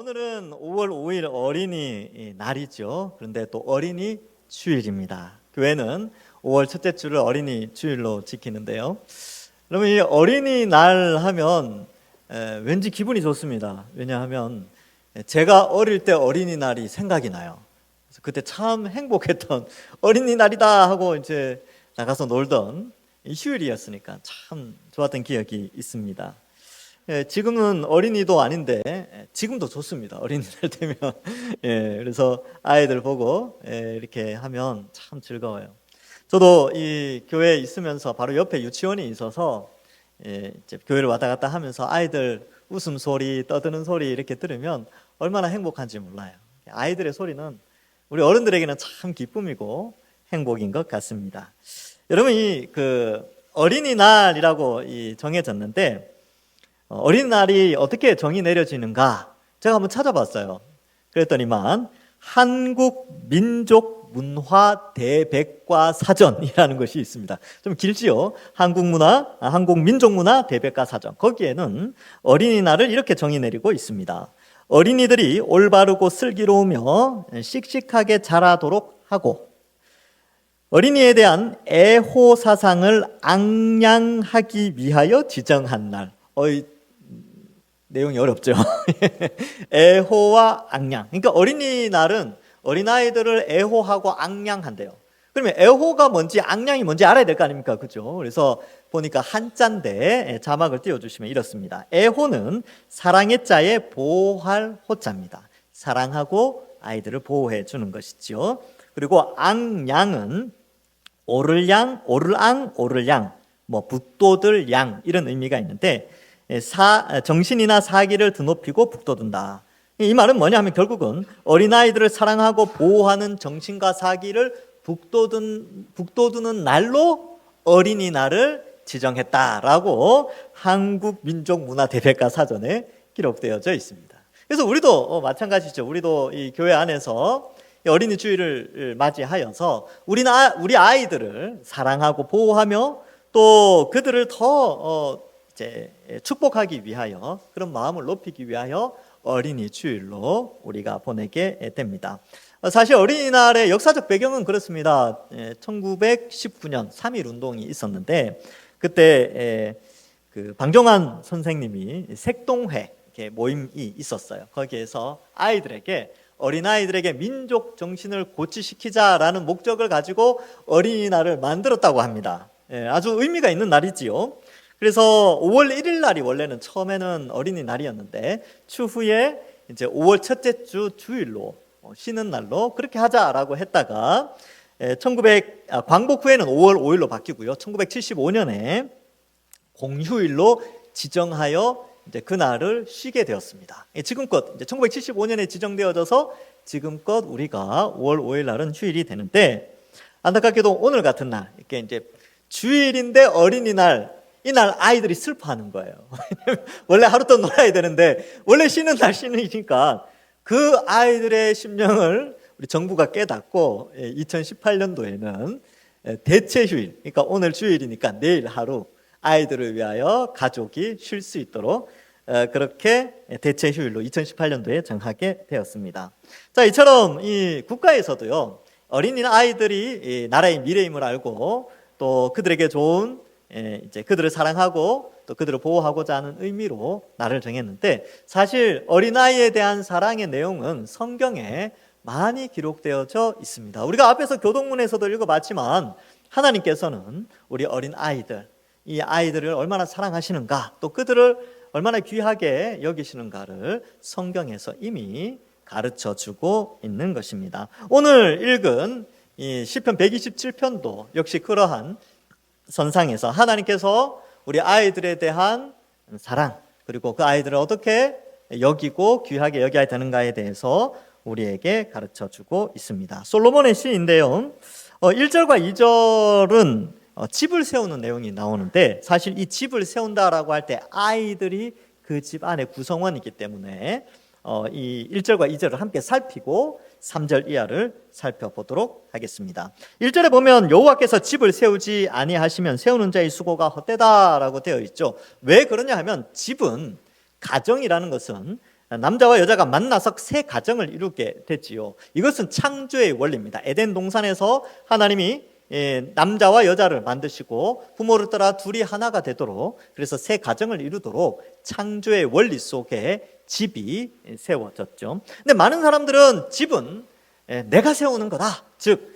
오늘은 5월 5일 어린이 날이죠. 그런데 또 어린이 주일입니다. 교회는 5월 첫째 주를 어린이 주일로 지키는데요. 그러면 이 어린이날 하면 왠지 기분이 좋습니다. 왜냐하면 제가 어릴 때 어린이날이 생각이 나요. 그래서 그때 참 행복했던 어린이날이다 하고 이제 나가서 놀던 휴일이었으니까 참 좋았던 기억이 있습니다. 지금은 어린이도 아닌데 지금도 좋습니다. 어린이날 되면 그래서 아이들 보고 이렇게 하면 참 즐거워요. 저도 이 교회에 있으면서 바로 옆에 유치원이 있어서 이제 교회를 왔다 갔다 하면서 아이들 웃음소리, 떠드는 소리 이렇게 들으면 얼마나 행복한지 몰라요. 아이들의 소리는 우리 어른들에게는 참 기쁨이고 행복인 것 같습니다. 여러분, 이 어린이날이라고 정해졌는데 어린이날이 어떻게 정의 내려지는가 제가 한번 찾아봤어요. 그랬더니만 한국민족문화대백과사전이라는 것이 있습니다. 좀 길지요. 한국민족문화대백과사전. 거기에는 어린이날을 이렇게 정의 내리고 있습니다. 어린이들이 올바르고 슬기로우며 씩씩하게 자라도록 하고 어린이에 대한 애호 사상을 앙양하기 위하여 지정한 날. 내용이 어렵죠. 애호와 앙양. 그러니까 어린이날은 어린아이들을 애호하고 앙양한대요. 그러면 애호가 뭔지 앙양이 뭔지 알아야 될 거 아닙니까? 그죠? 그래서 보니까 한자인데 자막을 띄워주시면 이렇습니다. 애호는 사랑의 자에 보호할 호자입니다. 사랑하고 아이들을 보호해 주는 것이죠. 그리고 앙양은 오를양, 오를앙, 오를양, 북돋을 양 이런 의미가 있는데 정신이나 사기를 드높이고 북돋운다. 이 말은 뭐냐 하면 결국은 어린아이들을 사랑하고 보호하는 정신과 사기를 북돋우는 날로 어린이날을 지정했다라고 한국민족문화대백과사전에 기록되어져 있습니다. 그래서 우리도 마찬가지죠. 우리도 이 교회 안에서 어린이 주일을 맞이하여서 우리 아이들을 사랑하고 보호하며 또 그들을 더 축복하기 위하여 그런 마음을 높이기 위하여 어린이 주일로 우리가 보내게 됩니다. 사실 어린이날의 역사적 배경은 그렇습니다. 1919년 3.1 운동이 있었는데 그때 방종환 선생님이 색동회 모임이 있었어요. 거기에서 어린아이들에게 민족 정신을 고취시키자라는 목적을 가지고 어린이날을 만들었다고 합니다. 아주 의미가 있는 날이지요. 그래서 5월 1일 날이 원래는 처음에는 어린이날이었는데 추후에 이제 5월 첫째 주 주일로 쉬는 날로 그렇게 하자라고 했다가 광복 후에는 5월 5일로 바뀌고요. 1975년에 공휴일로 지정하여 이제 그날을 쉬게 되었습니다. 지금껏 이제 1975년에 지정되어져서 지금껏 우리가 5월 5일 날은 휴일이 되는데 안타깝게도 오늘 같은 날 이렇게 이제 주일인데 어린이날 이날 아이들이 슬퍼하는 거예요. 원래 하루 동안 놀아야 되는데 원래 쉬는 날 쉬니까 그 아이들의 심령을 우리 정부가 깨닫고 2018년도에는 대체 휴일, 그러니까 오늘 주일이니까 내일 하루 아이들을 위하여 가족이 쉴 수 있도록 그렇게 대체 휴일로 2018년도에 정하게 되었습니다. 자, 이처럼 이 국가에서도요 어린이 아이들이 나라의 미래임을 알고 또 그들에게 좋은 이제 그들을 사랑하고 또 그들을 보호하고자 하는 의미로 날을 정했는데 사실 어린아이에 대한 사랑의 내용은 성경에 많이 기록되어져 있습니다. 우리가 앞에서 교동문에서도 읽어봤지만 하나님께서는 우리 어린아이들 이 아이들을 얼마나 사랑하시는가 또 그들을 얼마나 귀하게 여기시는가를 성경에서 이미 가르쳐주고 있는 것입니다. 오늘 읽은 이 시편 127편도 역시 그러한 선상에서 하나님께서 우리 아이들에 대한 사랑 그리고 그 아이들을 어떻게 여기고 귀하게 여겨야 되는가에 대해서 우리에게 가르쳐주고 있습니다. 솔로몬의 시인데요 1절과 2절은 집을 세우는 내용이 나오는데 사실 이 집을 세운다라고 할 때 아이들이 그 집 안에 구성원이기 때문에 이 1절과 2절을 함께 살피고 3절 이하를 살펴보도록 하겠습니다. 1절에 보면 여호와께서 집을 세우지 아니하시면 세우는 자의 수고가 헛되다라고 되어 있죠. 왜 그러냐 하면 집은 가정이라는 것은 남자와 여자가 만나서 새 가정을 이루게 됐지요. 이것은 창조의 원리입니다. 에덴 동산에서 하나님이 남자와 여자를 만드시고 부모를 따라 둘이 하나가 되도록, 그래서 새 가정을 이루도록 창조의 원리 속에 집이 세워졌죠. 근데 많은 사람들은 집은 내가 세우는 거다, 즉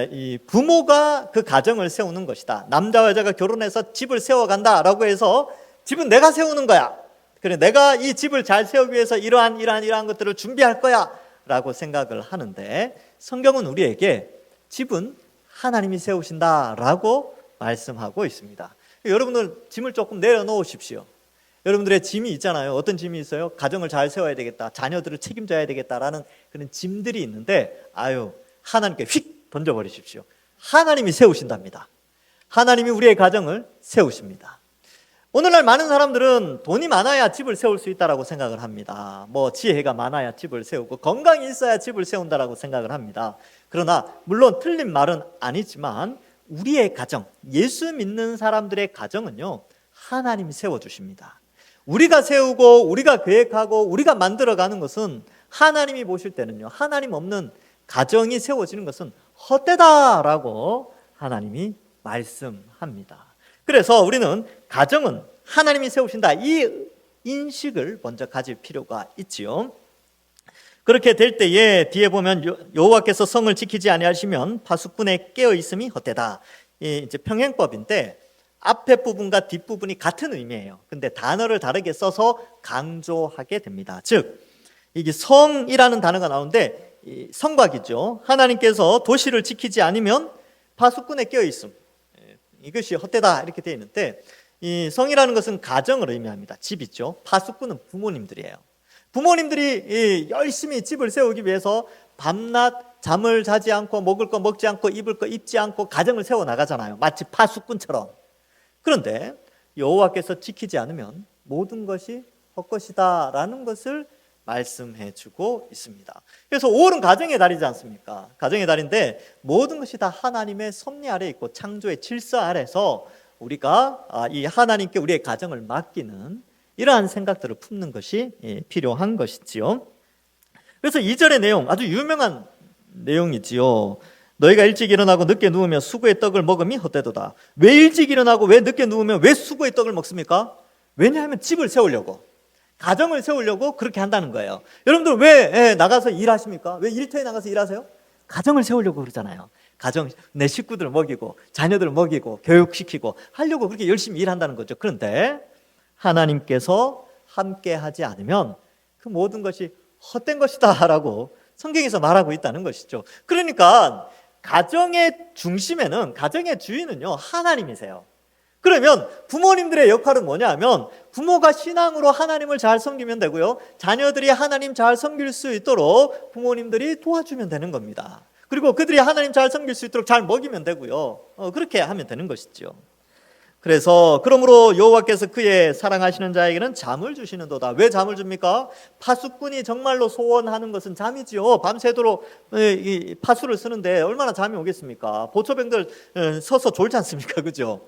이 부모가 그 가정을 세우는 것이다, 남자와 여자가 결혼해서 집을 세워간다라고 해서 집은 내가 세우는 거야, 그래 내가 이 집을 잘 세우기 위해서 이러한 것들을 준비할 거야 라고 생각을 하는데, 성경은 우리에게 집은 하나님이 세우신다라고 말씀하고 있습니다. 여러분들 짐을 조금 내려놓으십시오. 여러분들의 짐이 있잖아요. 어떤 짐이 있어요? 가정을 잘 세워야 되겠다, 자녀들을 책임져야 되겠다라는 그런 짐들이 있는데, 하나님께 휙 던져버리십시오. 하나님이 세우신답니다. 하나님이 우리의 가정을 세우십니다. 오늘날 많은 사람들은 돈이 많아야 집을 세울 수 있다라고 생각을 합니다. 지혜가 많아야 집을 세우고 건강이 있어야 집을 세운다라고 생각을 합니다. 그러나 물론 틀린 말은 아니지만 우리의 가정, 예수 믿는 사람들의 가정은요, 하나님이 세워주십니다. 우리가 세우고 우리가 계획하고 우리가 만들어가는 것은 하나님이 보실 때는요, 하나님 없는 가정이 세워지는 것은 헛되다라고 하나님이 말씀합니다. 그래서 우리는 가정은 하나님이 세우신다, 이 인식을 먼저 가질 필요가 있지요. 그렇게 될 때에 뒤에 보면 여호와께서 성을 지키지 아니하시면 파수꾼에 깨어 있음이 헛되다. 이제 평행법인데 앞에 부분과 뒷 부분이 같은 의미예요. 근데 단어를 다르게 써서 강조하게 됩니다. 즉 이게 성이라는 단어가 나오는데 성곽이죠. 하나님께서 도시를 지키지 않으면 파수꾼에 깨어 있음, 이것이 헛되다 이렇게 되어 있는데, 이 성이라는 것은 가정을 의미합니다. 집 있죠. 파수꾼은 부모님들이에요. 부모님들이 열심히 집을 세우기 위해서 밤낮 잠을 자지 않고 먹을 거 먹지 않고 입을 거 입지 않고 가정을 세워 나가잖아요. 마치 파수꾼처럼. 그런데 여호와께서 지키지 않으면 모든 것이 헛것이다라는 것을 말씀해 주고 있습니다. 그래서 5월은 가정의 달이지 않습니까? 가정의 달인데 모든 것이 다 하나님의 섭리 아래 있고 창조의 질서 아래서 우리가 이 하나님께 우리의 가정을 맡기는 이러한 생각들을 품는 것이 필요한 것이지요. 그래서 2절의 내용, 아주 유명한 내용이지요. 너희가 일찍 일어나고 늦게 누우며 수고의 떡을 먹음이 헛되도다. 왜 일찍 일어나고 왜 늦게 누우며 왜 수고의 떡을 먹습니까? 왜냐하면 집을 세우려고, 가정을 세우려고 그렇게 한다는 거예요. 여러분들 왜 나가서 일하십니까? 왜 일터에 나가서 일하세요? 가정을 세우려고 그러잖아요. 가정, 내 식구들을 먹이고 자녀들을 먹이고 교육시키고 하려고 그렇게 열심히 일한다는 거죠. 그런데 하나님께서 함께 하지 않으면 그 모든 것이 헛된 것이다 라고 성경에서 말하고 있다는 것이죠. 그러니까 가정의 중심에는, 가정의 주인은요, 하나님이세요. 그러면 부모님들의 역할은 뭐냐 하면 부모가 신앙으로 하나님을 잘 섬기면 되고요, 자녀들이 하나님 잘 섬길 수 있도록 부모님들이 도와주면 되는 겁니다. 그리고 그들이 하나님 잘 섬길 수 있도록 잘 먹이면 되고요, 그렇게 하면 되는 것이죠. 그래서 그러므로 여호와께서 그의 사랑하시는 자에게는 잠을 주시는도다. 왜 잠을 줍니까? 파수꾼이 정말로 소원하는 것은 잠이지요. 밤새도록 이 파수를 쓰는데 얼마나 잠이 오겠습니까? 보초병들 서서 졸지 않습니까? 그죠?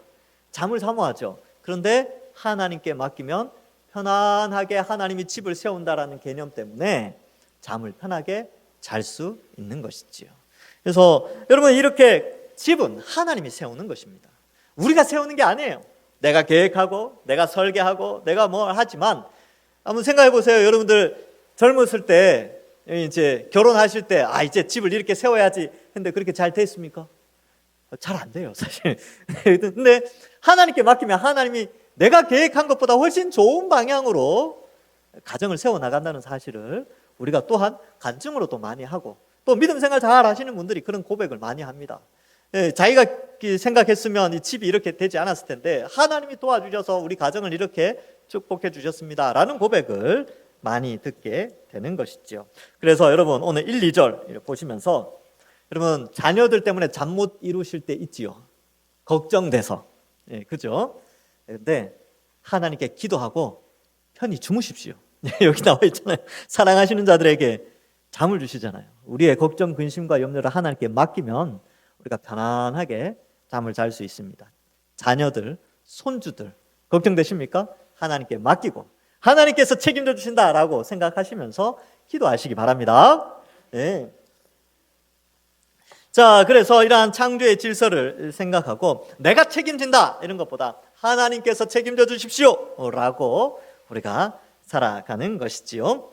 잠을 사모하죠. 그런데 하나님께 맡기면 편안하게 하나님이 집을 세운다라는 개념 때문에 잠을 편하게 잘 수 있는 것이지요. 그래서 여러분, 이렇게 집은 하나님이 세우는 것입니다. 우리가 세우는 게 아니에요. 내가 계획하고 내가 설계하고 내가 뭘 하지만, 한번 생각해 보세요. 여러분들 젊었을 때, 이제 결혼하실 때 이제 집을 이렇게 세워야지 했는데 그렇게 잘 됐습니까? 잘 안 돼요, 사실. 근데 하나님께 맡기면 하나님이 내가 계획한 것보다 훨씬 좋은 방향으로 가정을 세워 나간다는 사실을 우리가 또한 간증으로도 많이 하고, 또 믿음 생활 잘 하시는 분들이 그런 고백을 많이 합니다. 자기가 생각했으면 이 집이 이렇게 되지 않았을 텐데 하나님이 도와주셔서 우리 가정을 이렇게 축복해 주셨습니다 라는 고백을 많이 듣게 되는 것이죠. 그래서 여러분, 오늘 1, 2절 보시면서 여러분, 자녀들 때문에 잠 못 이루실 때 있지요. 걱정돼서. 그죠? 근데 하나님께 기도하고 편히 주무십시오. 여기 나와 있잖아요. 사랑하시는 자들에게 잠을 주시잖아요. 우리의 걱정, 근심과 염려를 하나님께 맡기면 우리가 편안하게 잠을 잘 수 있습니다. 자녀들, 손주들 걱정되십니까? 하나님께 맡기고 하나님께서 책임져 주신다라고 생각하시면서 기도하시기 바랍니다. 네. 자, 그래서 이러한 창조의 질서를 생각하고 내가 책임진다 이런 것보다 하나님께서 책임져 주십시오 라고 우리가 살아가는 것이지요.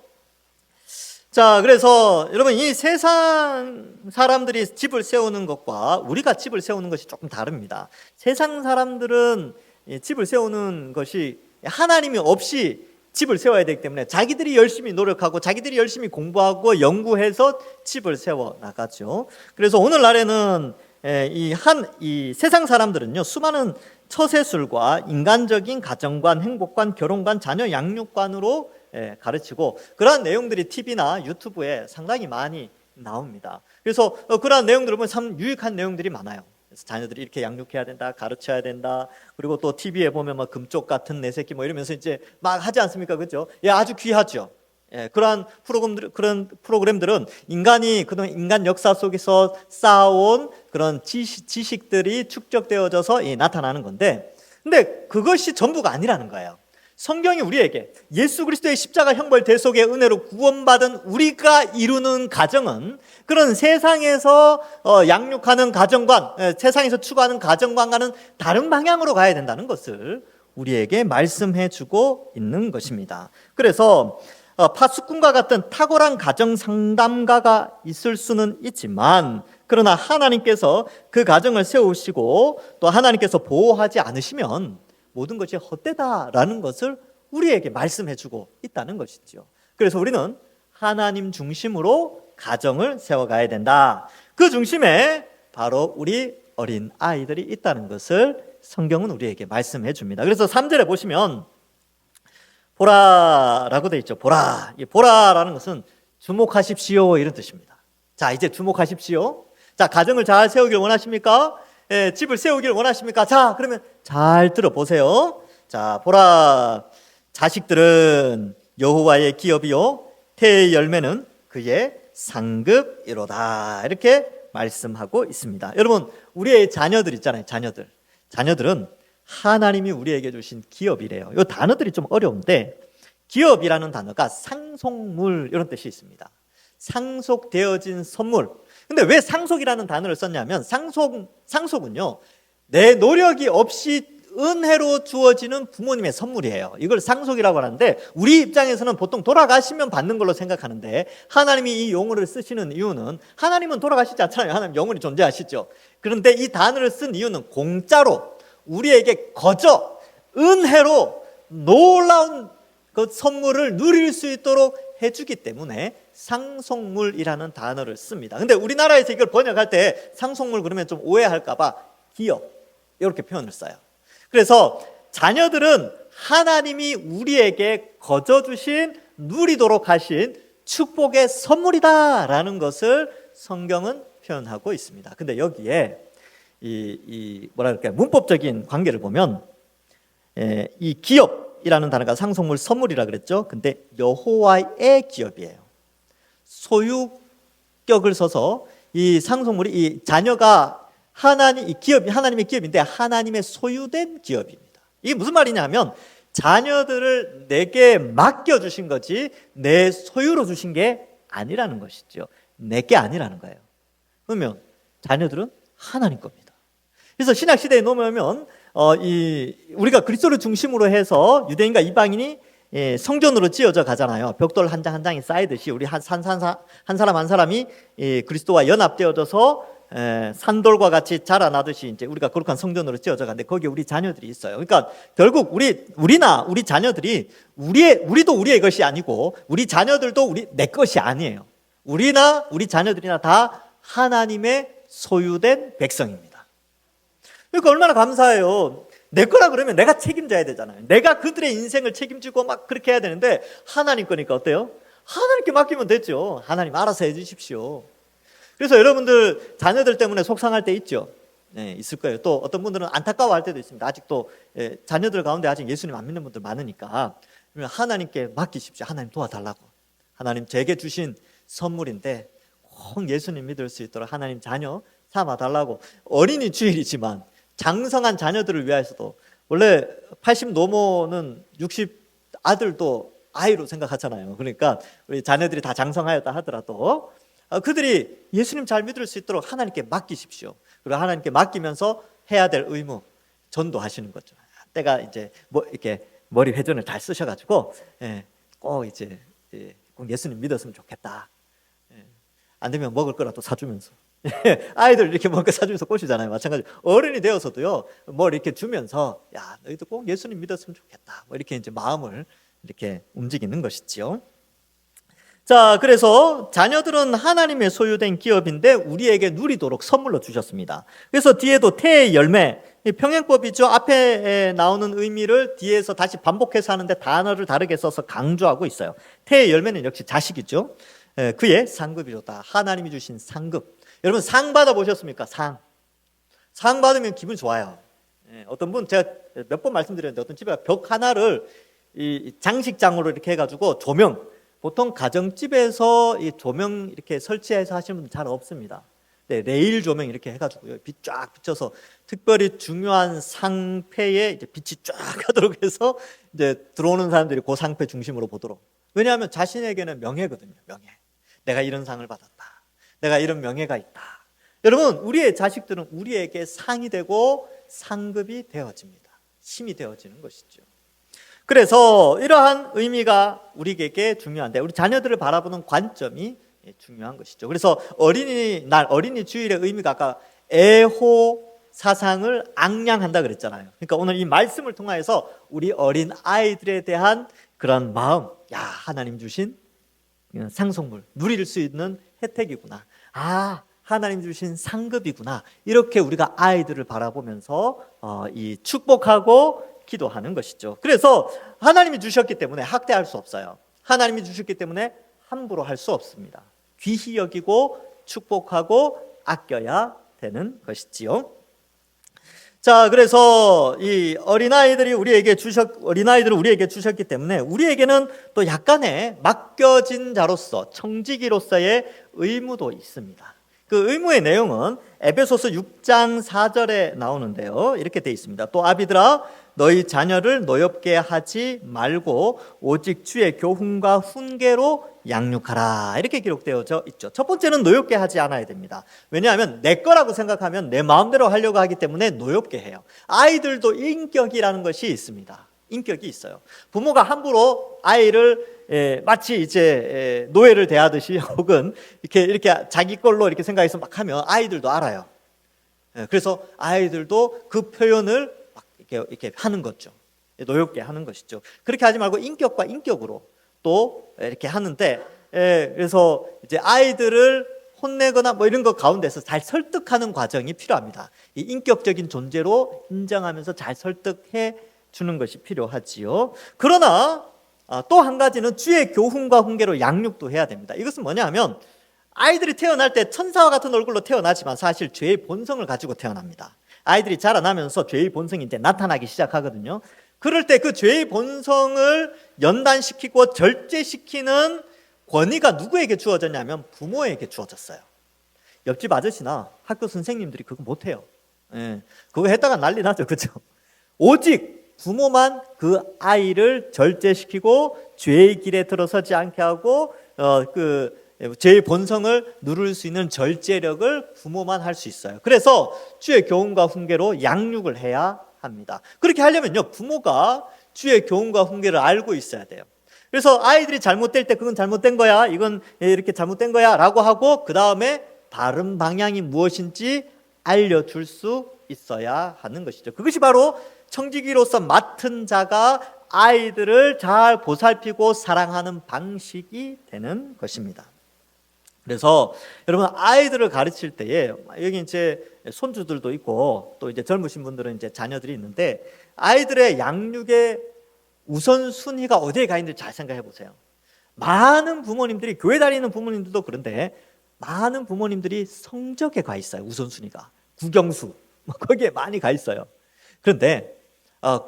자, 그래서 여러분, 이 세상 사람들이 집을 세우는 것과 우리가 집을 세우는 것이 조금 다릅니다. 세상 사람들은 집을 세우는 것이 하나님이 없이 집을 세워야 되기 때문에 자기들이 열심히 노력하고 자기들이 열심히 공부하고 연구해서 집을 세워 나가죠. 그래서 오늘날에는 이 세상 사람들은요, 수많은 처세술과 인간적인 가정관, 행복관, 결혼관, 자녀 양육관으로 가르치고 그러한 내용들이 TV나 유튜브에 상당히 많이 나옵니다. 그래서 그러한 내용들을 보면 참 유익한 내용들이 많아요. 그래서 자녀들이 이렇게 양육해야 된다, 가르쳐야 된다. 그리고 또 TV에 보면 막 금쪽 같은 내 새끼 뭐 이러면서 이제 막 하지 않습니까, 그죠? 예, 아주 귀하죠. 그러한 그런 프로그램들은 인간이 그동안 인간 역사 속에서 쌓아온 그런 지식들이 축적되어져서 나타나는 건데, 근데 그것이 전부가 아니라는 거예요. 성경이 우리에게 예수 그리스도의 십자가 형벌 대속의 은혜로 구원받은 우리가 이루는 가정은 그런 세상에서 양육하는 가정관, 세상에서 추구하는 가정관과는 다른 방향으로 가야 된다는 것을 우리에게 말씀해 주고 있는 것입니다. 그래서 파수꾼과 같은 탁월한 가정 상담가가 있을 수는 있지만, 그러나 하나님께서 그 가정을 세우시고 또 하나님께서 보호하지 않으시면 모든 것이 헛되다라는 것을 우리에게 말씀해 주고 있다는 것이죠. 그래서 우리는 하나님 중심으로 가정을 세워가야 된다. 그 중심에 바로 우리 어린 아이들이 있다는 것을 성경은 우리에게 말씀해 줍니다. 그래서 3절에 보시면 보라라고 되어 있죠. 보라. 이 보라라는 것은 주목하십시오 이런 뜻입니다. 자, 이제 주목하십시오. 자, 가정을 잘 세우길 원하십니까? 집을 세우길 원하십니까? 자, 그러면 잘 들어보세요. 자, 보라. 자식들은 여호와의 기업이요 태의 열매는 그의 상급이로다. 이렇게 말씀하고 있습니다. 여러분, 우리의 자녀들 있잖아요. 자녀들은 하나님이 우리에게 주신 기업이래요. 이 단어들이 좀 어려운데, 기업이라는 단어가 상속물 이런 뜻이 있습니다. 상속되어진 선물. 근데 왜 상속이라는 단어를 썼냐면, 상속은요, 내 노력이 없이 은혜로 주어지는 부모님의 선물이에요. 이걸 상속이라고 하는데, 우리 입장에서는 보통 돌아가시면 받는 걸로 생각하는데, 하나님이 이 용어를 쓰시는 이유는, 하나님은 돌아가시지 않잖아요. 하나님 영원히 존재하시죠. 그런데 이 단어를 쓴 이유는 공짜로 우리에게 거저 은혜로 놀라운 그 선물을 누릴 수 있도록 해주기 때문에 상속물이라는 단어를 씁니다. 근데 우리나라에서 이걸 번역할 때 상속물 그러면 좀 오해할까봐 기업 이렇게 표현을 써요. 그래서 자녀들은 하나님이 우리에게 거저 주신, 누리도록 하신 축복의 선물이다라는 것을 성경은 표현하고 있습니다. 근데 여기에 뭐랄까 문법적인 관계를 보면 이 기업이라는 단어가 상속물 선물이라 그랬죠. 근데 여호와의 기업이에요. 소유격을 써서 이 상속물이, 이 자녀가 이 기업이 하나님의 기업인데 하나님의 소유된 기업입니다. 이게 무슨 말이냐면, 자녀들을 내게 맡겨주신 거지 내 소유로 주신 게 아니라는 것이죠. 내게 아니라는 거예요. 그러면 자녀들은 하나님 겁니다. 그래서 신약 시대에 넘어오면 우리가 그리스도를 중심으로 해서 유대인과 이방인이 성전으로 지어져 가잖아요. 벽돌 한 장 한 장이 쌓이듯이 우리 한 사람 한 사람이 그리스도와 연합되어져서 산돌과 같이 자라나듯이 이제 우리가 거룩한 성전으로 지어져 가는데 거기에 우리 자녀들이 있어요. 그러니까 결국 우리 자녀들이 우리도 우리의 것이 아니고 우리 자녀들도 내 것이 아니에요. 우리 자녀들이나 다 하나님의 소유된 백성입니다. 그러니까 얼마나 감사해요. 내 거라 그러면 내가 책임져야 되잖아요. 내가 그들의 인생을 책임지고 막 그렇게 해야 되는데, 하나님 거니까 어때요? 하나님께 맡기면 됐죠. 하나님 알아서 해주십시오. 그래서 여러분들 자녀들 때문에 속상할 때 있죠. 네, 있을 거예요. 또 어떤 분들은 안타까워할 때도 있습니다. 아직도 자녀들 가운데 아직 예수님 안 믿는 분들 많으니까 하나님께 맡기십시오. 하나님 도와달라고. 하나님 제게 주신 선물인데 꼭 예수님 믿을 수 있도록 하나님 자녀 삼아달라고. 어린이 주일이지만 장성한 자녀들을 위해서도, 원래 80 넘어는 60 아들도 아이로 생각하잖아요. 그러니까 우리 자녀들이 다 장성하였다 하더라도 그들이 예수님 잘 믿을 수 있도록 하나님께 맡기십시오. 그리고 하나님께 맡기면서 해야 될 의무 전도하시는 거죠. 때가 이제 뭐 이렇게 머리 회전을 잘 쓰셔가지고 꼭 이제 꼭 예수님 믿었으면 좋겠다. 안 되면 먹을 거라도 사주면서 아이들 이렇게 먹을 거 사주면서 꼬시잖아요. 마찬가지로 어른이 되어서도요, 뭘 이렇게 주면서 야 너희도 꼭 예수님 믿었으면 좋겠다. 뭐 이렇게 이제 마음을 이렇게 움직이는 것이지요. 자, 그래서 자녀들은 하나님의 소유된 기업인데 우리에게 누리도록 선물로 주셨습니다. 그래서 뒤에도 태의 열매, 평행법이죠. 앞에 나오는 의미를 뒤에서 다시 반복해서 하는데 단어를 다르게 써서 강조하고 있어요. 태의 열매는 역시 자식이죠. 그의 상급이로다. 하나님이 주신 상급. 여러분 상 받아보셨습니까? 상 받으면 기분 좋아요. 어떤 분 제가 몇 번 말씀드렸는데 어떤 집에 벽 하나를 이 장식장으로 이렇게 해가지고 조명, 보통 가정집에서 이 조명 이렇게 설치해서 하시는 분들 잘 없습니다. 네, 레일 조명 이렇게 해가지고요, 빛 쫙 비춰서 특별히 중요한 상패에 이제 빛이 쫙 하도록 해서 이제 들어오는 사람들이 그 상패 중심으로 보도록. 왜냐하면 자신에게는 명예거든요. 명예. 내가 이런 상을 받았다. 내가 이런 명예가 있다. 여러분, 우리의 자식들은 우리에게 상이 되고 상급이 되어집니다. 힘이 되어지는 것이죠. 그래서 이러한 의미가 우리에게 중요한데 우리 자녀들을 바라보는 관점이 중요한 것이죠. 그래서 어린이날, 어린이 주일의 의미가 아까 애호 사상을 앙양한다 그랬잖아요. 그러니까 오늘 이 말씀을 통해서 우리 어린 아이들에 대한 그런 마음, 야, 하나님 주신 상속물, 누릴 수 있는 혜택이구나. 아, 하나님 주신 상급이구나. 이렇게 우리가 아이들을 바라보면서 이 축복하고 기도하는 것이죠. 그래서 하나님이 주셨기 때문에 학대할 수 없어요. 하나님이 주셨기 때문에 함부로 할 수 없습니다. 귀히 여기고 축복하고 아껴야 되는 것이지요. 자, 그래서 이 어린아이들을 우리에게 주셨기 때문에 우리에게는 또 약간의 맡겨진 자로서, 청지기로서의 의무도 있습니다. 그 의무의 내용은 에베소서 6장 4절에 나오는데요, 이렇게 되어 있습니다. 또 아비들아, 너희 자녀를 노엽게 하지 말고 오직 주의 교훈과 훈계로 양육하라, 이렇게 기록되어져 있죠. 첫 번째는 노엽게 하지 않아야 됩니다. 왜냐하면 내 거라고 생각하면 내 마음대로 하려고 하기 때문에 노엽게 해요. 아이들도 인격이라는 것이 있습니다. 인격이 있어요. 부모가 함부로 아이를 마치 이제 노예를 대하듯이 혹은 이렇게 자기 걸로 이렇게 생각해서 막 하면 아이들도 알아요. 그래서 아이들도 그 표현을 막 이렇게 하는 거죠. 노엽게 하는 것이죠. 그렇게 하지 말고 인격과 인격으로 또 이렇게 하는데, 그래서 이제 아이들을 혼내거나 뭐 이런 것 가운데서 잘 설득하는 과정이 필요합니다. 이 인격적인 존재로 인정하면서 잘 설득해 주는 것이 필요하지요. 그러나 또 한 가지는 주의 교훈과 훈계로 양육도 해야 됩니다. 이것은 뭐냐 하면 아이들이 태어날 때 천사와 같은 얼굴로 태어나지만 사실 죄의 본성을 가지고 태어납니다. 아이들이 자라나면서 죄의 본성이 이제 나타나기 시작하거든요. 그럴 때 그 죄의 본성을 연단시키고 절제시키는 권위가 누구에게 주어졌냐면 부모에게 주어졌어요. 옆집 아저씨나 학교 선생님들이 그거 못해요. 그거 했다가 난리 나죠. 그렇죠? 오직 부모만 그 아이를 절제시키고 죄의 길에 들어서지 않게 하고 그 죄의 본성을 누를 수 있는 절제력을 부모만 할 수 있어요. 그래서 주의 교훈과 훈계로 양육을 해야 합니다. 그렇게 하려면요, 부모가 주의 교훈과 훈계를 알고 있어야 돼요. 그래서 아이들이 잘못될 때 그건 잘못된 거야, 이건 이렇게 잘못된 거야 라고 하고 그 다음에 바른 방향이 무엇인지 알려줄 수 있어야 하는 것이죠. 그것이 바로 청지기로서 맡은 자가 아이들을 잘 보살피고 사랑하는 방식이 되는 것입니다. 그래서 여러분, 아이들을 가르칠 때에 여기 이제 손주들도 있고 또 이제 젊으신 분들은 이제 자녀들이 있는데 아이들의 양육의 우선순위가 어디에 가 있는지 잘 생각해 보세요. 많은 부모님들이, 교회 다니는 부모님들도 그런데 많은 부모님들이 성적에 가 있어요. 우선순위가 국영수 거기에 많이 가 있어요. 그런데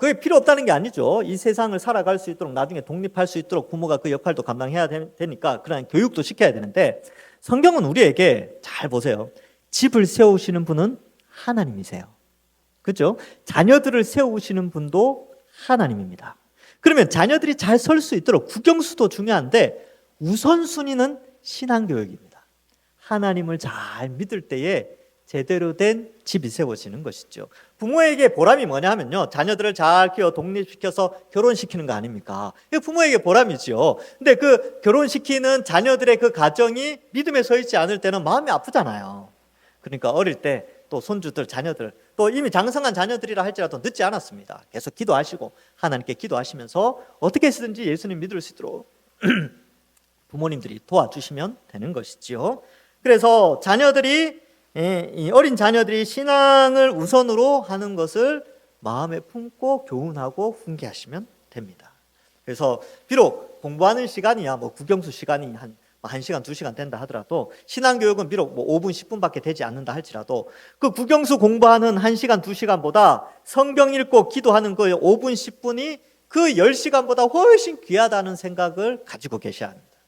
그게 필요 없다는 게 아니죠. 이 세상을 살아갈 수 있도록, 나중에 독립할 수 있도록 부모가 그 역할도 감당해야 되니까 그런 교육도 시켜야 되는데, 성경은 우리에게 잘 보세요. 집을 세우시는 분은 하나님이세요. 그렇죠? 자녀들을 세우시는 분도 하나님입니다. 그러면 자녀들이 잘 설 수 있도록 국영수도 중요한데 우선순위는 신앙교육입니다. 하나님을 잘 믿을 때에 제대로 된 집이 세워지는 것이죠. 부모에게 보람이 뭐냐 하면요, 자녀들을 잘 키워 독립시켜서 결혼시키는 거 아닙니까? 이게 부모에게 보람이죠. 근데 그 결혼시키는 자녀들의 그 가정이 믿음에 서 있지 않을 때는 마음이 아프잖아요. 그러니까 어릴 때 또 손주들, 자녀들, 또 이미 장성한 자녀들이라 할지라도 늦지 않았습니다. 계속 기도하시고 하나님께 기도하시면서 어떻게 해서든지 예수님 믿을 수 있도록 부모님들이 도와주시면 되는 것이지요. 그래서 자녀들이, 이 어린 자녀들이 신앙을 우선으로 하는 것을 마음에 품고 교훈하고 훈계하시면 됩니다. 그래서 비록 공부하는 시간이야 뭐 국영수 시간이 한 1시간, 2시간 된다 하더라도 신앙교육은 비록 뭐 5분, 10분밖에 되지 않는다 할지라도 그 국영수 공부하는 1시간, 2시간보다 성경 읽고 기도하는 그 5분, 10분이 그 10시간보다 훨씬 귀하다는 생각을 가지고 계셔야 합니다.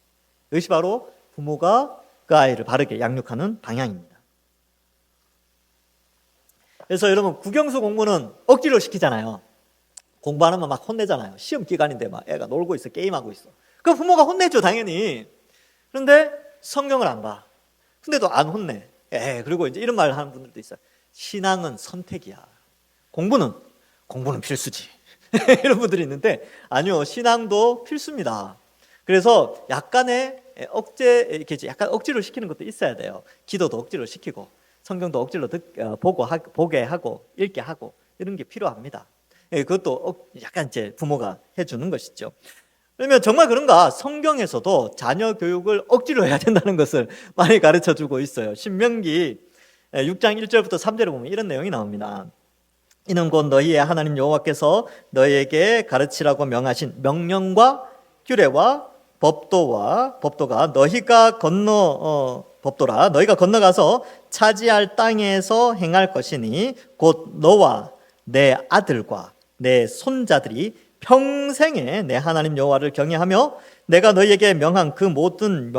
이것이 바로 부모가 그 아이를 바르게 양육하는 방향입니다. 그래서 여러분 국영수 공부는 억지로 시키잖아요. 공부 안 하면 막 혼내잖아요. 시험 기간인데 막 애가 놀고 있어, 게임하고 있어. 그럼 부모가 혼내죠, 당연히. 그런데 성경을 안 봐. 근데도 안 혼내. 그리고 이제 이런 말 하는 분들도 있어요. 신앙은 선택이야. 공부는 필수지. 이런 분들이 있는데 아니요, 신앙도 필수입니다. 그래서 약간의 약간 억지로 시키는 것도 있어야 돼요. 기도도 억지로 시키고 성경도 억지로 보게 하고 읽게 하고 이런 게 필요합니다. 그것도 약간 이제 부모가 해주는 것이죠. 그러면 정말 그런가? 성경에서도 자녀 교육을 억지로 해야 된다는 것을 많이 가르쳐주고 있어요. 신명기 6장 1절부터 3절에 보면 이런 내용이 나옵니다. 이는 곧 너희의 하나님 여호와께서 너희에게 가르치라고 명하신 명령과 규례와 법도가 너희가 건너가서 차지할 땅에서 행할 것이니 곧 너와 내 아들과 내 손자들이 평생에 내 하나님 여호와를 경외하며 내가 너희에게 명한 그 모든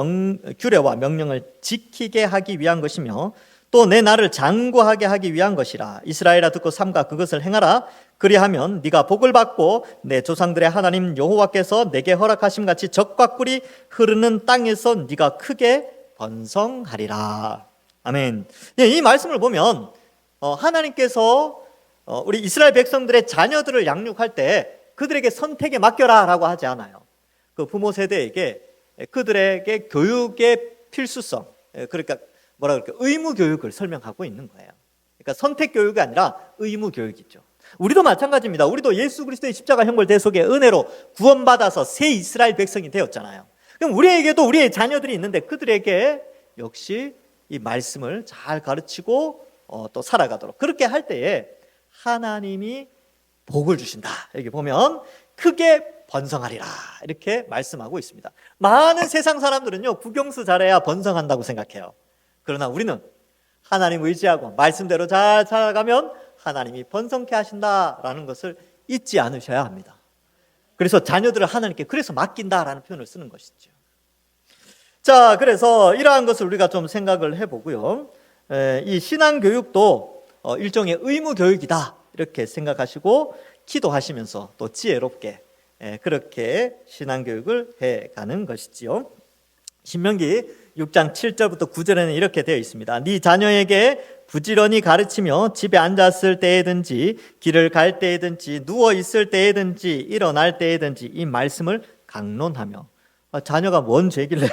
규례와 명령을 지키게 하기 위한 것이며 또 내 나를 장구하게 하기 위한 것이라. 이스라엘아 듣고 삼가 그것을 행하라. 그리하면 네가 복을 받고 내 조상들의 하나님 여호와께서 내게 허락하심 같이 적과 꿀이 흐르는 땅에서 네가 크게 번성하리라. 아멘. 이 말씀을 보면 하나님께서 우리 이스라엘 백성들의 자녀들을 양육할 때 그들에게 선택에 맡겨라 라고 하지 않아요. 그 부모 세대에게 그들에게 교육의 필수성, 그러니까 의무 교육을 설명하고 있는 거예요. 그러니까 선택 교육이 아니라 의무 교육이죠. 우리도 마찬가지입니다. 우리도 예수 그리스도의 십자가 형벌 대속의 은혜로 구원받아서 새 이스라엘 백성이 되었잖아요. 그럼 우리에게도 우리의 자녀들이 있는데 그들에게 역시 이 말씀을 잘 가르치고 또 살아가도록 그렇게 할 때에 하나님이 복을 주신다. 여기 보면 크게 번성하리라 이렇게 말씀하고 있습니다. 많은 세상 사람들은요 국영수 잘해야 번성한다고 생각해요. 그러나 우리는 하나님 의지하고 말씀대로 잘 살아가면 하나님이 번성케 하신다라는 것을 잊지 않으셔야 합니다. 그래서 자녀들을 하나님께 그래서 맡긴다라는 표현을 쓰는 것이죠. 자, 그래서 이러한 것을 우리가 좀 생각을 해보고요. 이 신앙교육도 일종의 의무교육이다 이렇게 생각하시고 기도하시면서 또 지혜롭게 그렇게 신앙교육을 해가는 것이지요. 신명기 6장 7절부터 9절에는 이렇게 되어 있습니다. 네 자녀에게 부지런히 가르치며 집에 앉았을 때에든지 길을 갈 때에든지 누워 있을 때에든지 일어날 때에든지 이 말씀을 강론하며. 자녀가 뭔 죄길래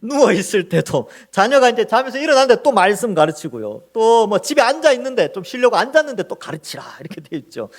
누워 있을 때도 자녀가 이제 잠에서 일어났는데 또 말씀 가르치고요. 또 뭐 집에 앉아 있는데 좀 쉬려고 앉았는데 또 가르치라 이렇게 되어 있죠.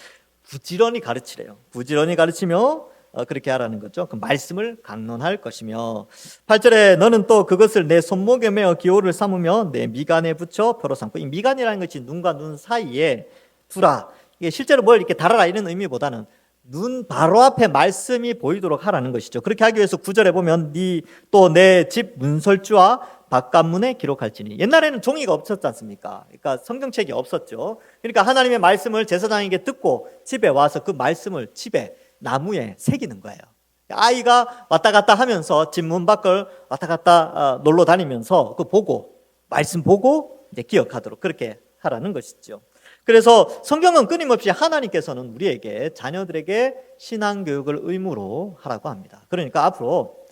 부지런히 가르치래요. 부지런히 가르치며 그렇게 하라는 거죠. 그 말씀을 강론할 것이며 8절에 너는 또 그것을 내 손목에 메어 기호를 삼으며 내 미간에 붙여 표로 삼고 이 미간이라는 것이 눈과 눈 사이에 두라. 이게 실제로 뭘 이렇게 달아라 이런 의미보다는 눈 바로 앞에 말씀이 보이도록 하라는 것이죠. 그렇게 하기 위해서 9절에 보면 네 또 내 집 문설주와 바깥문에 기록할지니. 옛날에는 종이가 없었지 않습니까? 그러니까 성경책이 없었죠. 그러니까 하나님의 말씀을 제사장에게 듣고 집에 와서 그 말씀을 집에 나무에 새기는 거예요. 아이가 왔다 갔다 하면서 집 문 밖을 왔다 갔다 놀러 다니면서 그 보고 말씀 보고 이제 기억하도록 그렇게 하라는 것이죠. 그래서 성경은 끊임없이 하나님께서는 우리에게 자녀들에게 신앙 교육을 의무로 하라고 합니다. 그러니까 앞으로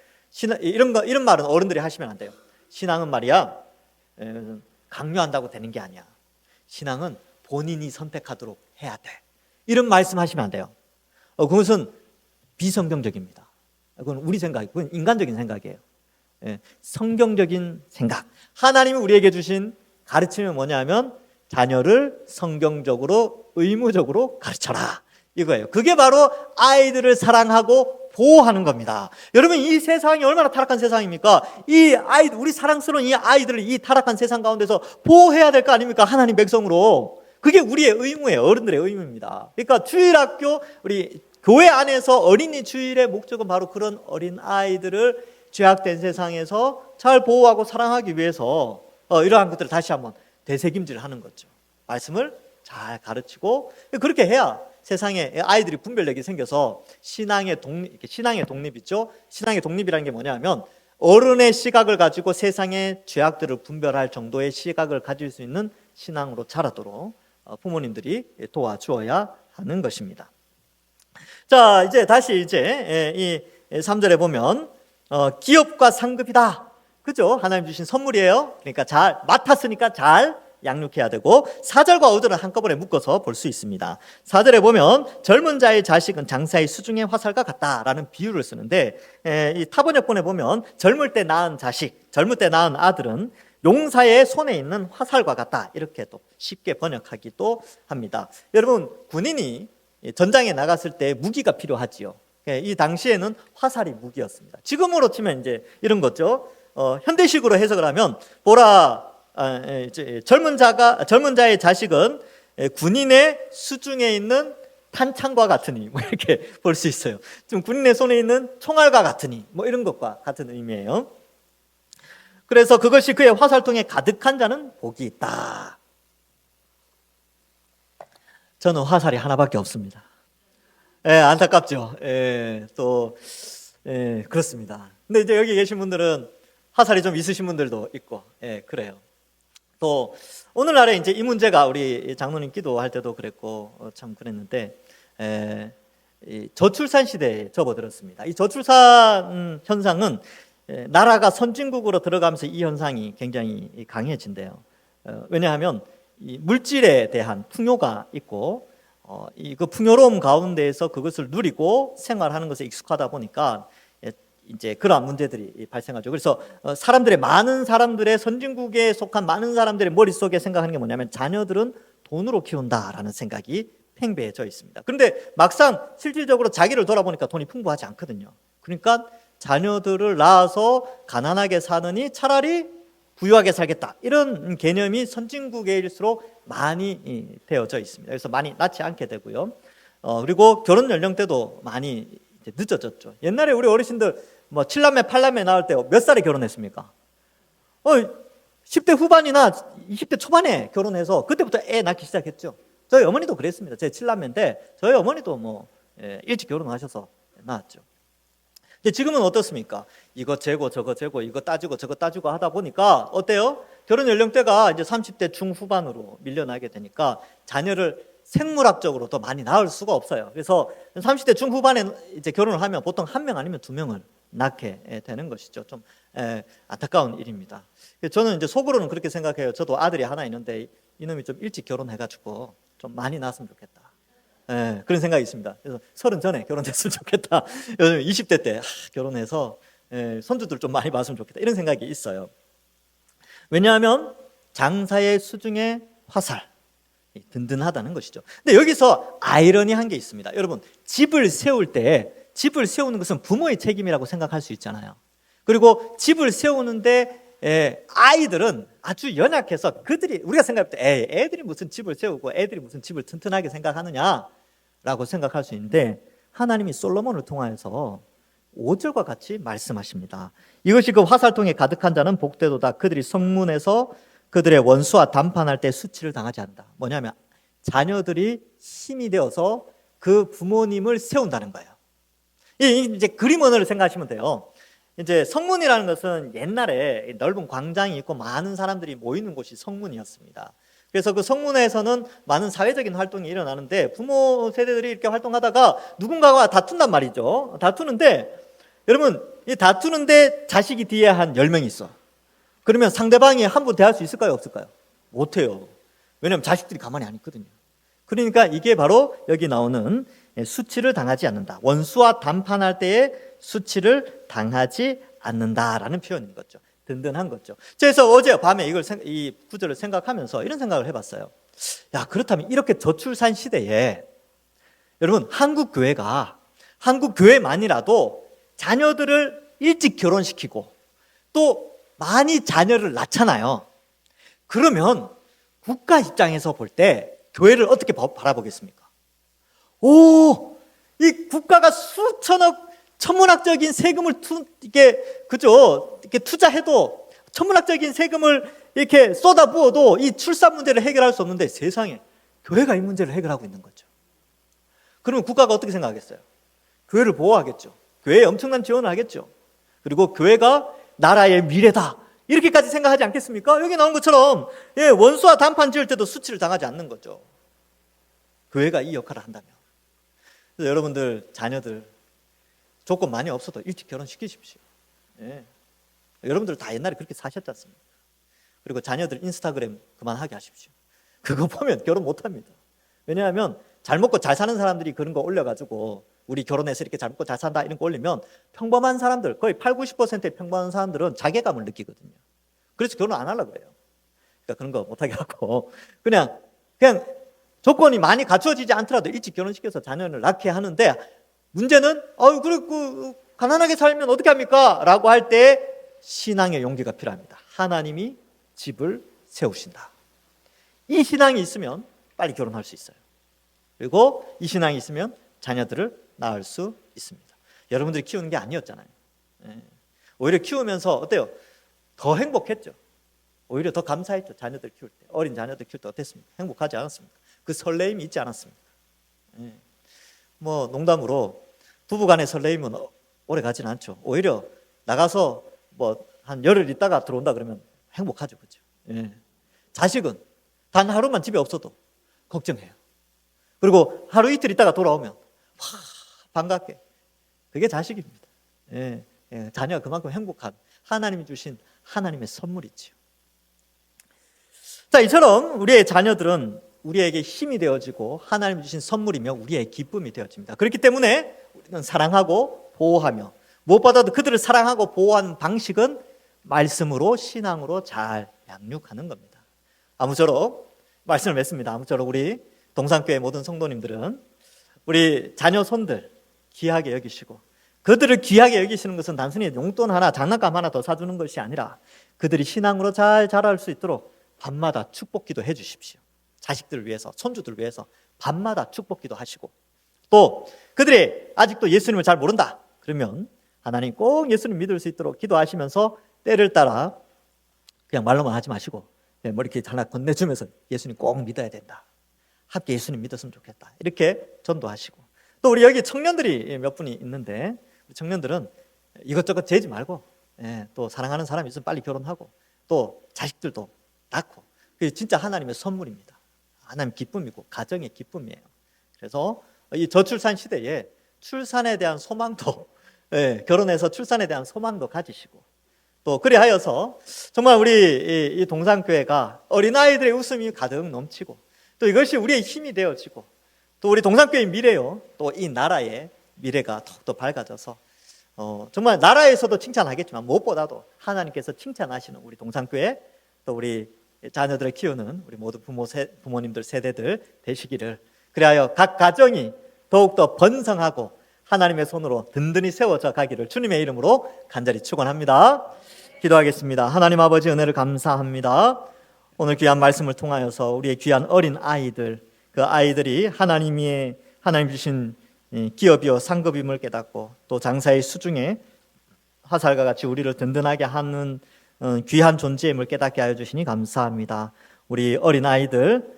이런 말은 어른들이 하시면 안 돼요. 신앙은 말이야 강요한다고 되는 게 아니야. 신앙은 본인이 선택하도록 해야 돼. 이런 말씀하시면 안 돼요. 그것은 비성경적입니다. 그건 우리 생각이고 그건 인간적인 생각이에요. 성경적인 생각. 하나님이 우리에게 주신 가르침은 뭐냐면 자녀를 성경적으로 의무적으로 가르쳐라 이거예요. 그게 바로 아이들을 사랑하고 보호하는 겁니다. 여러분 이 세상이 얼마나 타락한 세상입니까? 우리 사랑스러운 이 아이들을 이 타락한 세상 가운데서 보호해야 될 거 아닙니까? 하나님 백성으로. 그게 우리의 의무예요. 어른들의 의무입니다. 그러니까 주일학교 우리 교회 안에서 어린이 주일의 목적은 바로 그런 어린 아이들을 죄악된 세상에서 잘 보호하고 사랑하기 위해서 이러한 것들을 다시 한번 되새김질하는 거죠. 말씀을 잘 가르치고 그렇게 해야 세상에 아이들이 분별력이 생겨서 신앙의 독립이죠. 신앙의 독립이라는 게 뭐냐면 어른의 시각을 가지고 세상의 죄악들을 분별할 정도의 시각을 가질 수 있는 신앙으로 자라도록 부모님들이 도와주어야 하는 것입니다. 자, 이제 다시 이 3절에 보면 기업과 상급이다. 그죠? 하나님 주신 선물이에요. 그러니까 잘 맡았으니까 잘 양육해야 되고 4절과 5절을 한꺼번에 묶어서 볼 수 있습니다. 4절에 보면 젊은 자의 자식은 장사의 수중의 화살과 같다라는 비유를 쓰는데 이 타번역본에 보면 젊을 때 낳은 자식, 젊을 때 낳은 아들은 용사의 손에 있는 화살과 같다 이렇게 또 쉽게 번역하기도 합니다. 여러분 군인이 전장에 나갔을 때 무기가 필요하지요. 이 당시에는 화살이 무기였습니다. 지금으로 치면 이제 이런 거죠. 현대식으로 해석을 하면 보라 젊은 자의 자식은 군인의 수중에 있는 탄창과 같으니 뭐 이렇게 볼 수 있어요. 좀 군인의 손에 있는 총알과 같으니 뭐 이런 것과 같은 의미예요. 그래서 그것이 그의 화살통에 가득한 자는 복이 있다. 저는 화살이 하나밖에 없습니다. 안타깝죠. 그렇습니다. 근데 이제 여기 계신 분들은 화살이 좀 있으신 분들도 있고, 그래요. 또 오늘날에 이제 이 문제가 우리 장로님 기도할 때도 그랬고 참 그랬는데 이 저출산 시대에 접어들었습니다. 이 저출산 현상은 나라가 선진국으로 들어가면서 이 현상이 굉장히 강해진대요. 왜냐하면 이 물질에 대한 풍요가 있고 그 풍요로움 가운데에서 그것을 누리고 생활하는 것에 익숙하다 보니까 이제 그러한 문제들이 발생하죠. 그래서 많은 사람들의 선진국에 속한 많은 사람들의 머릿속에 생각하는 게 뭐냐면 자녀들은 돈으로 키운다라는 생각이 팽배해져 있습니다. 그런데 막상 실질적으로 자기를 돌아보니까 돈이 풍부하지 않거든요. 그러니까 자녀들을 낳아서 가난하게 사느니 차라리 부유하게 살겠다 이런 개념이 선진국에일수록 많이 되어져 있습니다. 그래서 많이 낳지 않게 되고요. 그리고 결혼 연령대도 많이 이제 늦어졌죠. 옛날에 우리 어르신들 뭐 7남매 8남매 낳을 때 몇 살에 결혼했습니까? 10대 후반이나 20대 초반에 결혼해서 그때부터 애 낳기 시작했죠. 저희 어머니도 그랬습니다. 제 7남매인데 저희 어머니도 일찍 결혼하셔서 낳았죠. 근데 지금은 어떻습니까? 이거 재고 저거 재고 이거 따지고 저거 따지고 하다 보니까 어때요? 결혼 연령대가 이제 30대 중후반으로 밀려나게 되니까 자녀를 생물학적으로 더 많이 낳을 수가 없어요. 그래서 30대 중후반에 이제 결혼을 하면 보통 1명 아니면 2명을 낳게 되는 것이죠. 좀 안타까운 일입니다. 저는 이제 속으로는 그렇게 생각해요. 저도 아들이 하나 있는데 이놈이 좀 일찍 결혼해가지고 좀 많이 낳았으면 좋겠다. 그런 생각이 있습니다. 그래서 30 전에 결혼했으면 좋겠다. 요즘 20대 때 결혼해서 손주들 좀 많이 봤으면 좋겠다. 이런 생각이 있어요. 왜냐하면 장사의 수중에 화살, 든든하다는 것이죠. 근데 여기서 아이러니한 게 있습니다. 여러분, 집을 세울 때 집을 세우는 것은 부모의 책임이라고 생각할 수 있잖아요. 그리고 집을 세우는데 아이들은 아주 연약해서 우리가 생각할 때 애들이 무슨 집을 세우고 애들이 무슨 집을 튼튼하게 생각하느냐라고 생각할 수 있는데 하나님이 솔로몬을 통하여서 5절과 같이 말씀하십니다. 이것이 그 화살통에 가득한 자는 복되도다. 그들이 성문에서 그들의 원수와 담판할 때 수치를 당하지 않는다. 뭐냐면 자녀들이 힘이 되어서 그 부모님을 세운다는 거예요. 이제 그림 언어를 생각하시면 돼요. 이제 성문이라는 것은 옛날에 넓은 광장이 있고 많은 사람들이 모이는 곳이 성문이었습니다. 그래서 그 성문에서는 많은 사회적인 활동이 일어나는데 부모 세대들이 이렇게 활동하다가 누군가와 다툰단 말이죠. 다투는데 여러분, 이 다투는데 자식이 뒤에 한 10명이 있어. 그러면 상대방이 함부로 대할 수 있을까요? 없을까요? 못해요. 왜냐하면 자식들이 가만히 안 있거든요. 그러니까 이게 바로 여기 나오는 수치를 당하지 않는다. 원수와 담판할 때에 수치를 당하지 않는다라는 표현인 거죠. 든든한 거죠. 그래서 어제 밤에 이 구절을 생각하면서 이런 생각을 해봤어요. 야, 그렇다면 이렇게 저출산 시대에 여러분, 한국 교회만이라도 자녀들을 일찍 결혼시키고 또 많이 자녀를 낳잖아요. 그러면 국가 입장에서 볼 때 교회를 어떻게 바라보겠습니까? 이 국가가 수천억 천문학적인 세금을 이렇게 투자해도 천문학적인 세금을 이렇게 쏟아부어도 이 출산 문제를 해결할 수 없는데 세상에 교회가 이 문제를 해결하고 있는 거죠. 그러면 국가가 어떻게 생각하겠어요? 교회를 보호하겠죠. 교회에 엄청난 지원을 하겠죠. 그리고 교회가 나라의 미래다, 이렇게까지 생각하지 않겠습니까? 여기 나온 것처럼 원수와 담판 지을 때도 수치를 당하지 않는 거죠. 교회가 이 역할을 한다면. 그래서 여러분들 자녀들 조건 많이 없어도 일찍 결혼시키십시오. 여러분들 다 옛날에 그렇게 사셨지 않습니까? 그리고 자녀들 인스타그램 그만하게 하십시오. 그거 보면 결혼 못합니다. 왜냐하면 잘 먹고 잘 사는 사람들이 그런 거 올려가지고 우리 결혼해서 이렇게 잘 먹고 잘 산다 이런 거 올리면 평범한 사람들, 거의 80-90%의 평범한 사람들은 자괴감을 느끼거든요. 그래서 결혼 안 하려고 그래요. 그러니까 그런 거 못하게 하고 그냥 조건이 많이 갖추어지지 않더라도 일찍 결혼시켜서 자녀를 낳게 하는데, 문제는 그리고 가난하게 살면 어떻게 합니까? 라고 할 때 신앙의 용기가 필요합니다. 하나님이 집을 세우신다. 이 신앙이 있으면 빨리 결혼할 수 있어요. 그리고 이 신앙이 있으면 자녀들을 낳을 수 있습니다. 여러분들이 키우는 게 아니었잖아요. 오히려 키우면서 어때요? 더 행복했죠. 오히려 더 감사했죠. 자녀들 키울 때, 어린 자녀들 키울 때 어땠습니까? 행복하지 않았습니까? 그 설레임이 있지 않았습니까? 뭐 농담으로 부부간의 설레임은 오래 가지는 않죠. 오히려 나가서 뭐 한 열흘 있다가 들어온다 그러면 행복하죠, 그렇죠? 자식은 단 하루만 집에 없어도 걱정해요. 그리고 하루 이틀 있다가 돌아오면 반갑게. 그게 자식입니다. 자녀가 그만큼 행복한 하나님이 주신 하나님의 선물이지요. 자, 이처럼 우리의 자녀들은 우리에게 힘이 되어지고 하나님이 주신 선물이며 우리의 기쁨이 되어집니다. 그렇기 때문에 우리는 사랑하고 보호하며, 무엇보다도 그들을 사랑하고 보호하는 방식은 말씀으로, 신앙으로 잘 양육하는 겁니다. 아무쪼록 말씀을 맺습니다. 아무쪼록 우리 동산교회 모든 성도님들은 우리 자녀 손들 귀하게 여기시고, 그들을 귀하게 여기시는 것은 단순히 용돈 하나, 장난감 하나 더 사주는 것이 아니라 그들이 신앙으로 잘 자랄 수 있도록 밤마다 축복기도 해주십시오. 자식들을 위해서, 손주들을 위해서 밤마다 축복기도 하시고, 또 그들이 아직도 예수님을 잘 모른다 그러면 하나님 꼭 예수님 믿을 수 있도록 기도하시면서 때를 따라 그냥 말로만 하지 마시고 머리 이렇게 하나 건네주면서 예수님 꼭 믿어야 된다, 함께 예수님 믿었으면 좋겠다, 이렇게 전도하시고, 또 우리 여기 청년들이 몇 분이 있는데 청년들은 이것저것 재지 말고 또 사랑하는 사람이 있으면 빨리 결혼하고 또 자식들도 낳고, 그게 진짜 하나님의 선물입니다. 하나님 기쁨이고 가정의 기쁨이에요. 그래서 이 저출산 시대에 출산에 대한 소망도 결혼해서 출산에 대한 소망도 가지시고, 또 그리하여서 정말 우리 이 동산교회가 어린아이들의 웃음이 가득 넘치고, 또 이것이 우리의 힘이 되어지고, 또 우리 동산교회의 미래요, 또 이 나라의 미래가 더욱더 밝아져서 정말 나라에서도 칭찬하겠지만 무엇보다도 하나님께서 칭찬하시는 우리 동산교회, 또 우리 자녀들을 키우는 우리 모두 부모님들 세대들 되시기를, 그리하여 각 가정이 더욱더 번성하고 하나님의 손으로 든든히 세워져 가기를 주님의 이름으로 간절히 축원합니다. 기도하겠습니다. 하나님 아버지, 은혜를 감사합니다. 오늘 귀한 말씀을 통하여서 우리의 귀한 어린 아이들, 그 아이들이 하나님 주신 기업이요 상급임을 깨닫고, 또 장사의 수중에 화살과 같이 우리를 든든하게 하는 귀한 존재임을 깨닫게 하여 주시니 감사합니다. 우리 어린 아이들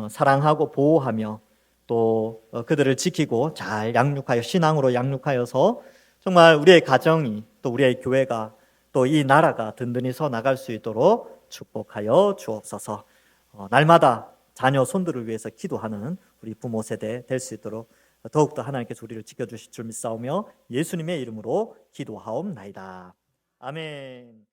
사랑하고 보호하며 또 그들을 지키고 잘 양육하여 신앙으로 양육하여서 정말 우리의 가정이, 또 우리의 교회가, 또 이 나라가 든든히 서 나갈 수 있도록 축복하여 주옵소서. 날마다 자녀 손들을 위해서 기도하는 우리 부모 세대 될 수 있도록 더욱더 하나님께서 우리를 지켜주실 줄 믿사오며 예수님의 이름으로 기도하옵나이다. 아멘.